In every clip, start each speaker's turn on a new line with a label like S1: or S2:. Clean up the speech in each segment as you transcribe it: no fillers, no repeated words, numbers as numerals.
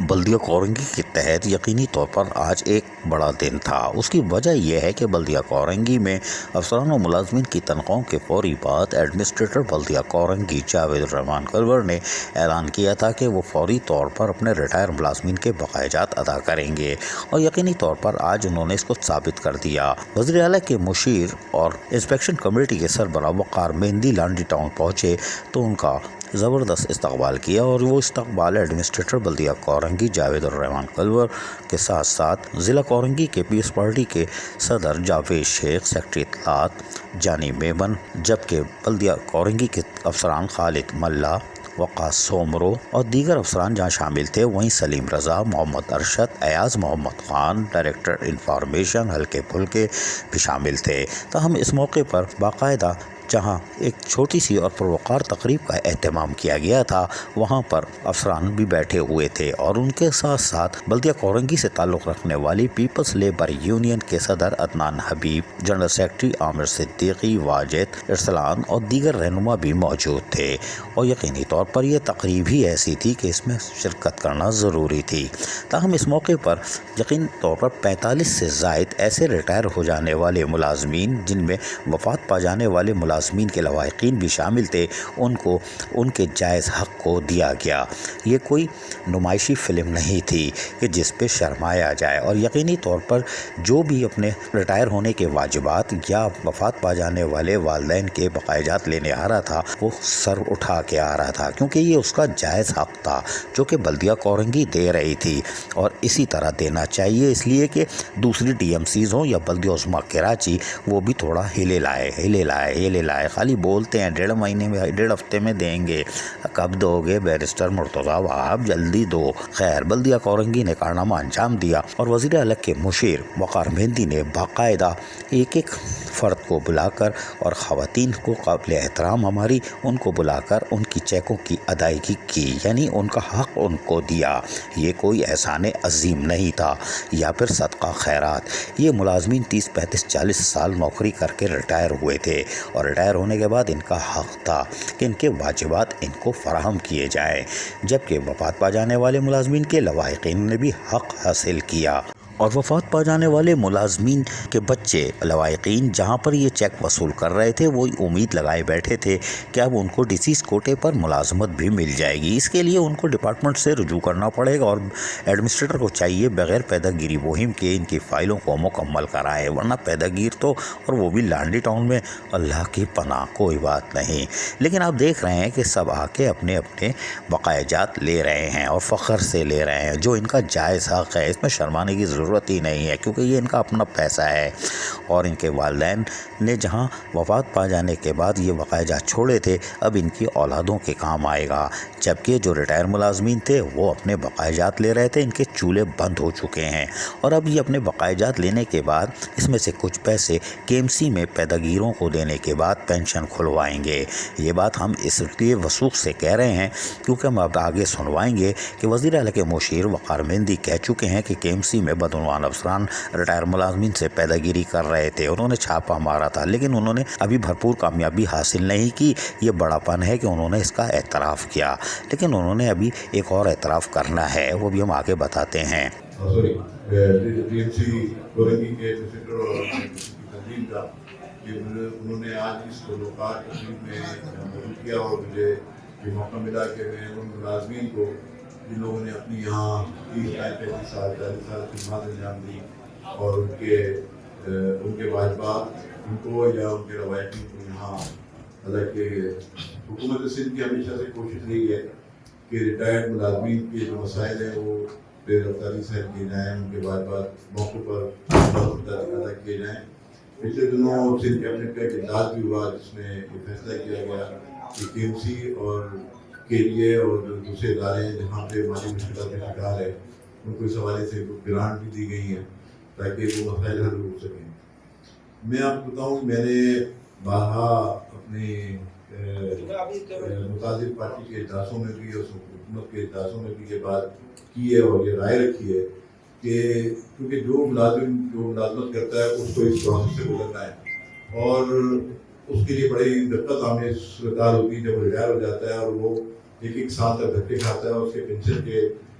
S1: بلدیہ کورنگی کے تحت یقینی طور پر آج ایک بڑا دن تھا۔ اس کی وجہ یہ ہے کہ بلدیہ کورنگی میں افسران و ملازمین کی تنخواہوں کے فوری بعد ایڈمنسٹریٹر بلدیہ کورنگی جاوید الرحمان کلور نے اعلان کیا تھا کہ وہ فوری طور پر اپنے ریٹائر ملازمین کے بقایا جات ادا کریں گے، اور یقینی طور پر آج انہوں نے اس کو ثابت کر دیا۔ وزیر اعلیٰ کے مشیر اور انسپیکشن کمیٹی کے سربراہ وقار مہندی لانڈی ٹاؤن پہنچے تو ان کا زبردست استقبال کیا، اور وہ استقبال ایڈمنسٹریٹر بلدیہ کورنگی جاوید الرحمان کلور کے ساتھ ساتھ ضلع کورنگی کے پیپلز پارٹی کے صدر جاوید شیخ، سیکرٹری اطلاعات جانی میمن، جبکہ بلدیہ کورنگی کے افسران خالد ملا، وقاص سومرو اور دیگر افسران جہاں شامل تھے، وہیں سلیم رضا، محمد ارشد، ایاز محمد خان، ڈائریکٹر انفارمیشن ہلکے پھلکے بھی شامل تھے۔ تاہم اس موقع پر باقاعدہ جہاں ایک چھوٹی سی اور پروقار تقریب کا اہتمام کیا گیا تھا، وہاں پر افسران بھی بیٹھے ہوئے تھے، اور ان کے ساتھ ساتھ بلدیہ کورنگی سے تعلق رکھنے والی پیپلز لیبر یونین کے صدر عدنان حبیب، جنرل سیکرٹری عامر صدیقی، واجد ارسلان اور دیگر رہنما بھی موجود تھے۔ اور یقینی طور پر یہ تقریب ہی ایسی تھی کہ اس میں شرکت کرنا ضروری تھی۔ تاہم اس موقع پر یقینی طور پر 45 سے زائد ایسے ریٹائر ہو جانے والے ملازمین، جن میں وفات پا جانے والے ملازمین کے لواحقین بھی شامل تھے، ان کو ان کے جائز حق کو دیا گیا۔ یہ کوئی نمائشی فلم نہیں تھی کہ جس پہ شرمایا جائے، اور یقینی طور پر جو بھی اپنے ریٹائر ہونے کے واجبات یا وفات پا جانے والے والدین کے بقایا جات لینے آ رہا تھا، وہ سر اٹھا کے آ رہا تھا، کیونکہ یہ اس کا جائز حق تھا جو کہ بلدیہ کورنگی دے رہی تھی، اور اسی طرح دینا چاہیے، اس لیے کہ دوسری ڈی ایم سیز ہوں یا بلدیہ عظمیٰ کراچی، وہ بھی تھوڑا ہلے لائے، خالی بولتے ہیں 1.5 مہینے میں 1.5 ہفتے میں دیں گے، کب دو گے بیرسٹر مرتضیٰ وہاب، جلدی دو۔ خیر، بلدیہ کورنگی نے کارنامہ انجام دیا، اور وزیر اعلیٰ کے مشیر وقار مہندی نے باقاعدہ ایک ایک فرد کو بلا کر، اور خواتین کو قابل احترام ہماری، ان کو بلا کر ان کی چیکوں کی ادائیگی کی، یعنی ان کا حق ان کو دیا۔ یہ کوئی احسان عظیم نہیں تھا یا پھر صدقہ خیرات۔ یہ ملازمین 30، 35، 40 سال نوکری کر کے ریٹائر ہوئے تھے، اور ریٹائر ہونے کے بعد ان کا حق تھا کہ ان کے واجبات ان کو فراہم کیے جائیں، جبکہ وفات پا جانے والے ملازمین کے لواحقین نے بھی حق حاصل کیا، اور وفات پا جانے والے ملازمین کے بچے لواحقین جہاں پر یہ چیک وصول کر رہے تھے، وہ امید لگائے بیٹھے تھے کہ اب ان کو ڈیسیز کوٹے پر ملازمت بھی مل جائے گی۔ اس کے لیے ان کو ڈپارٹمنٹ سے رجوع کرنا پڑے گا، اور ایڈمنسٹریٹر کو چاہیے بغیر پیدہ گیری مہم کے ان کی فائلوں کو مکمل کرائے، ورنہ پیدہ گیر تو، اور وہ بھی لانڈی ٹاؤن میں، اللہ کی پناہ، کوئی بات نہیں۔ لیکن آپ دیکھ رہے ہیں کہ سب آ کے اپنے اپنے بقایا جات لے رہے ہیں، اور فخر سے لے رہے ہیں، جو ان کا جائز حق ہے، اس میں شرمانے کی ضرورت ہی نہیں ہے، کیونکہ یہ ان کا اپنا پیسہ ہے، اور ان کے والدین نے جہاں وفات پا جانے کے بعد یہ بقایا جات چھوڑے تھے، اب ان کی اولادوں کے کام آئے گا، جبکہ جو ریٹائر ملازمین تھے وہ اپنے بقایا جات لے رہے تھے، ان کے چولہے بند ہو چکے ہیں، اور اب یہ اپنے بقایا جات لینے کے بعد اس میں سے کچھ پیسے کے ایم سی میں پیدہ گیروں کو دینے کے بعد پینشن کھلوائیں گے۔ یہ بات ہم اس لیے وثوق سے کہہ رہے ہیں کیونکہ ہم اب آگے سنوائیں گے کہ وزیر اعلیٰ کے مشیر وقار مہندی کہہ چکے ہیں کہ کے ایم سی میں بدعنوان افسران ریٹائر ملازمین سے پیدہ گیری کر رہے تھے، انہوں نے چھاپا مارا تھا، لیکن انہوں نے ابھی بھرپور کامیابی حاصل نہیں کی۔ یہ بڑا پن ہے کہ انہوں نے اس کا اعتراف کیا، لیکن انہوں نے ابھی ایک اور اعتراف کرنا ہے، وہ بھی ہم آگے بتاتے ہیں۔
S2: ڈی ایم سی کورنگی کے ایڈمنسٹریٹر اور تنظیم کا کہ انہوں نے آج اس تعلقات تقریب میں موجود کیا، اور مجھے یہ موقع ملا کہ میں ان ملازمین کو جن لوگوں نے اپنی یہاں 30، 35 سال 40 سال خدمات انجام دی، اور ان کے واجبات ان کو یا ان کے روایتی کو یہاں ادا کیے گئے۔ حکومت سندھ کی ہمیشہ سے کوشش رہی ہے کہ ریٹائرڈ ملازمین کے جو مسائل ہیں وہ بے رفتاری سے حل کیے جائیں، ان کے واجبات موقع پر ادا کیے جائیں۔ پچھلے دنوں سندھ کیبنٹ کا ایک اجلاس بھی ہوا جس میں یہ فیصلہ کیا گیا کہ کے ایم سی اور کے لیے اور جو دوسرے ادارے ہیں جہاں پہ مالی مشکلات کا شکار ہے، ان کو اس حوالے سے گرانٹ بھی دی گئی ہیں تاکہ وہ مسائل حل ہو سکیں۔ میں آپ کو بتاؤں کہ میں نے بارہا اپنی متعدد پارٹی کے اجلاسوں میں بھی اور حکومت کے اجلاسوں میں بھی یہ بات کی ہے اور یہ رائے رکھی ہے کہ کیونکہ جو ملازم جو ملازمت کرتا ہے اس کو اس پروسیس سے گزرنا ہے، اور اس کے لیے بڑی دقت آمیز صورتحال ہوتی ہے جب وہ ریٹائر ہو جاتا ہے اور وہ ایک سال تک دھکے کھاتا ہے، اس کے پینشن کے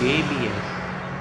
S3: KBS